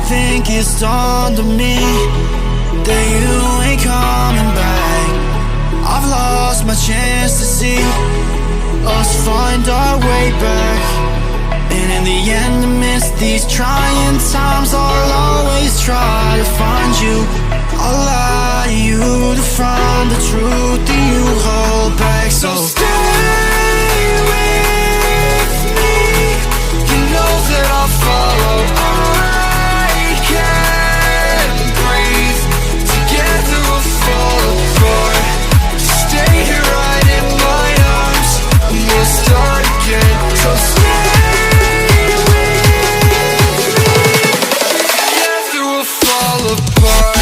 think it's dawned on me that you ain't coming back. I've lost my chance to see us find our way back. And in the end, amidst these trying times, I'll always try to find you. I'll allow you to find the truth that you hold back. So stay with me. You know that I'll follow. I can't breathe. Together we'll fall apart. Stay here right in my arms, and we'll start again. So stay with me. Together we'll fall apart.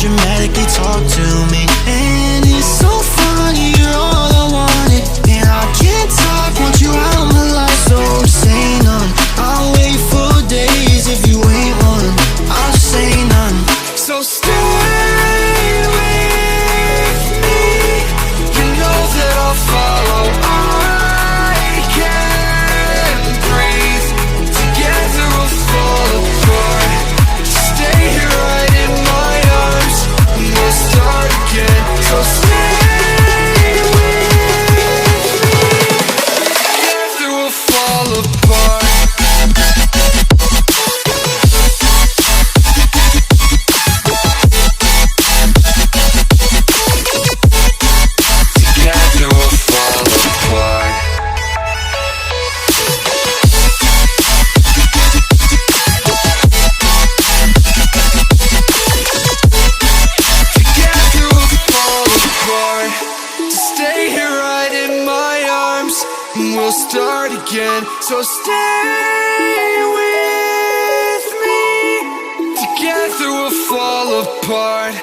Dramatically talk to me, and it's so funny, you're all I wanted, and I can't talk, want you out of my life, so say none. I'll wait for days if you ain't one, I'll say none. So stay with me, you know that I'll follow. I can't breathe, together we'll fall apart. Stay here right in my arms, we'll start again. So stay with me. Together we'll fall apart. Together we'll fall apart. Stay here right in my arms, and we'll start again. So stay with me. Together we'll fall apart.